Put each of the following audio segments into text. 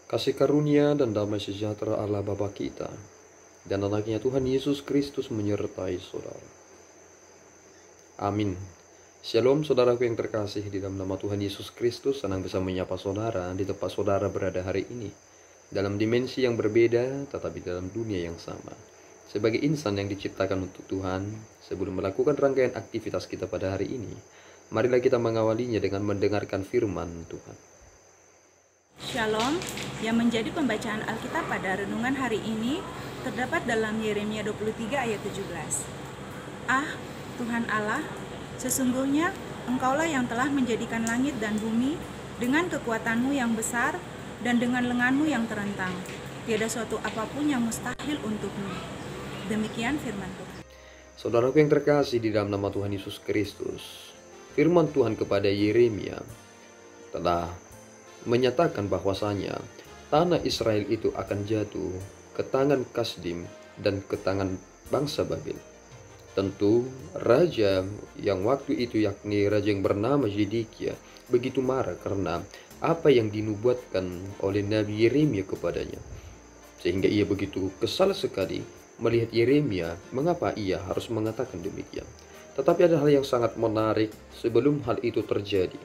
Kasih karunia dan damai sejahtera Allah Bapa kita dan anaknya Tuhan Yesus Kristus menyertai saudara. Amin. Shalom saudaraku yang terkasih, di dalam nama Tuhan Yesus Kristus senang bisa menyapa saudara di tempat saudara berada hari ini. Dalam dimensi yang berbeda tetapi dalam dunia yang sama. Sebagai insan yang diciptakan untuk Tuhan, sebelum melakukan rangkaian aktivitas kita pada hari ini, marilah kita mengawalinya dengan mendengarkan firman Tuhan. Shalom, yang menjadi pembacaan Alkitab pada renungan hari ini terdapat dalam Yeremia 23 ayat 17. Ah, Tuhan Allah, sesungguhnya Engkaulah yang telah menjadikan langit dan bumi dengan kekuatan-Mu yang besar dan dengan lengan-Mu yang terentang. Tiada suatu apapun yang mustahil untuk-Mu. Demikian firman Tuhan. Saudaraku yang terkasih di dalam nama Tuhan Yesus Kristus, firman Tuhan kepada Yeremia telah menyatakan bahwasanya tanah Israel itu akan jatuh ke tangan Kasdim dan ke tangan bangsa Babel. Tentu raja yang waktu itu, yakni raja yang bernama Zedekia, begitu marah karena apa yang dinubuatkan oleh Nabi Yeremia kepadanya, sehingga ia begitu kesal sekali melihat Yeremia mengapa ia harus mengatakan demikian. Tetapi ada hal yang sangat menarik sebelum hal itu terjadi.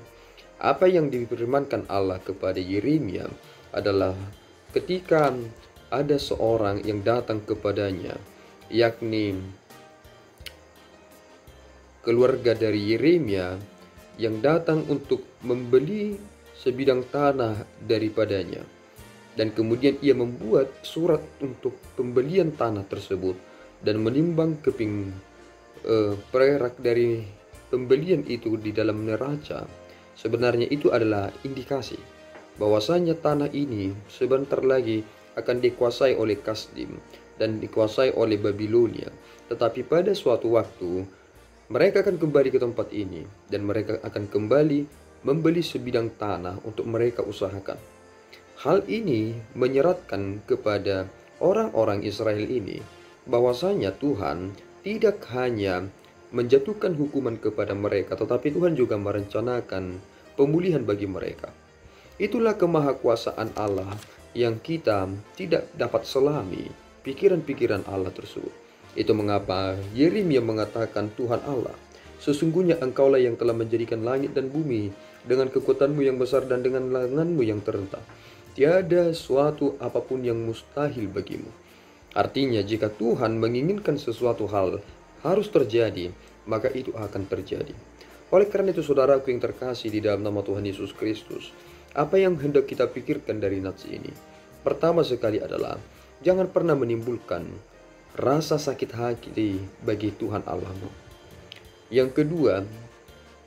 Apa yang difirmankan Allah kepada Yeremia adalah ketika ada seorang yang datang kepadanya, yakni keluarga dari Yeremia yang datang untuk membeli sebidang tanah daripadanya. Dan kemudian ia membuat surat untuk pembelian tanah tersebut dan menimbang keping perak dari pembelian itu di dalam neraca. Sebenarnya itu adalah indikasi bahwasanya tanah ini sebentar lagi akan dikuasai oleh Kasdim dan dikuasai oleh Babilonia. Tetapi pada suatu waktu mereka akan kembali ke tempat ini dan mereka akan kembali membeli sebidang tanah untuk mereka usahakan. Hal ini menyeratkan kepada orang-orang Israel ini bahwasanya Tuhan tidak hanya menjatuhkan hukuman kepada mereka, tetapi Tuhan juga merencanakan pemulihan bagi mereka. Itulah kemahakuasaan Allah yang kita tidak dapat selami pikiran-pikiran Allah tersebut. Itu mengapa Yeremia mengatakan, Tuhan Allah, sesungguhnya Engkaulah yang telah menjadikan langit dan bumi dengan kekuatan-Mu yang besar dan dengan lengan-Mu yang terentang. Tiada suatu apapun yang mustahil bagimu. Artinya jika Tuhan menginginkan sesuatu hal harus terjadi, maka itu akan terjadi. Oleh karena itu saudaraku yang terkasih di dalam nama Tuhan Yesus Kristus, apa yang hendak kita pikirkan dari nats ini? Pertama sekali adalah jangan pernah menimbulkan rasa sakit hati bagi Tuhan Allahmu. Yang kedua,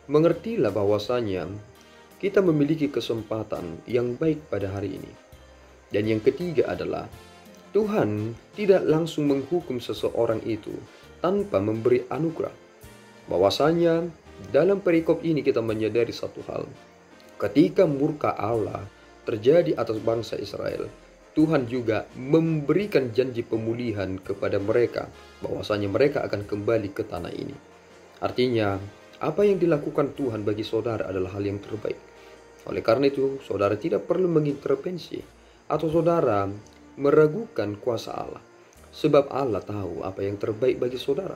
mengertilah bahwasanya kita memiliki kesempatan yang baik pada hari ini. Dan yang ketiga adalah Tuhan tidak langsung menghukum seseorang itu tanpa memberi anugerah. Bahwasanya dalam perikop ini kita menyadari satu hal. Ketika murka Allah terjadi atas bangsa Israel, Tuhan juga memberikan janji pemulihan kepada mereka, bahwasanya mereka akan kembali ke tanah ini. Artinya, apa yang dilakukan Tuhan bagi saudara adalah hal yang terbaik. Oleh karena itu, saudara tidak perlu mengintervensi atau saudara meragukan kuasa Allah. Sebab Allah tahu apa yang terbaik bagi saudara.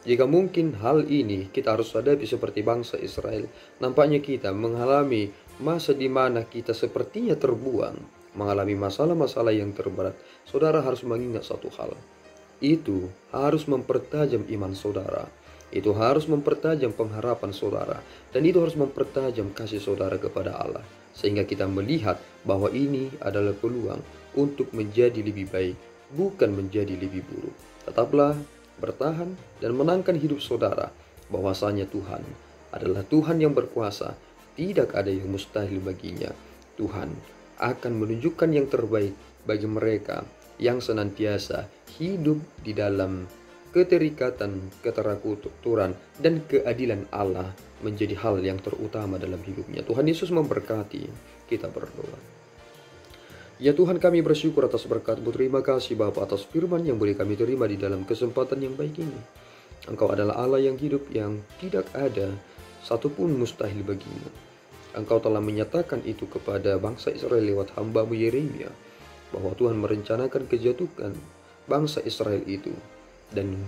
Jika mungkin hal ini kita harus hadapi seperti bangsa Israel, nampaknya kita mengalami masa di mana kita sepertinya terbuang, mengalami masalah-masalah yang terberat. Saudara harus mengingat satu hal. Itu harus mempertajam iman saudara. Itu harus mempertajam pengharapan saudara. Dan itu harus mempertajam kasih saudara kepada Allah. Sehingga kita melihat bahwa ini adalah peluang untuk menjadi lebih baik, bukan menjadi lebih buruk. Tetaplah bertahan dan menangkan hidup saudara, bahwasanya Tuhan adalah Tuhan yang berkuasa. Tidak ada yang mustahil baginya. Tuhan akan menunjukkan yang terbaik bagi mereka yang senantiasa hidup di dalam keterikatan, keterakuturan, dan keadilan Allah menjadi hal yang terutama dalam hidupnya. Tuhan Yesus memberkati. Kita berdoa. Ya Tuhan, kami bersyukur atas berkat-Mu. Terima kasih Bapa atas firman yang boleh kami terima di dalam kesempatan yang baik ini. Engkau adalah Allah yang hidup, yang tidak ada satupun mustahil bagimu. Engkau telah menyatakan itu kepada bangsa Israel lewat hamba-Mu Yeremia, bahwa Tuhan merencanakan kejatuhan bangsa Israel itu, dan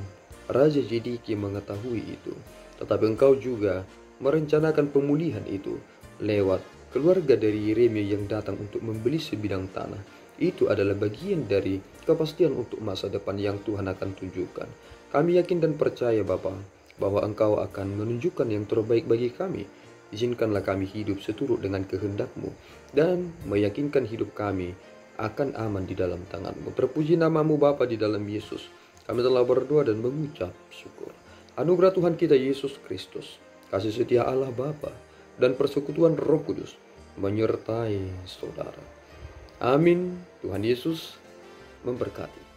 Raja Zedekia mengetahui itu. Tetapi Engkau juga merencanakan pemulihan itu lewat keluarga dari Yeremia yang datang untuk membeli sebidang tanah. Itu adalah bagian dari kepastian untuk masa depan yang Tuhan akan tunjukkan. Kami yakin dan percaya Bapa, bahwa Engkau akan menunjukkan yang terbaik bagi kami. Izinkanlah kami hidup seturut dengan kehendak-Mu, dan meyakinkan hidup kami akan aman di dalam tangan-Mu. Terpuji nama-Mu Bapa di dalam Yesus. Kami telah berdoa dan mengucap syukur. Anugerah Tuhan kita Yesus Kristus, kasih setia Allah Bapa, dan persekutuan Roh Kudus menyertai saudara. Amin. Tuhan Yesus memberkati.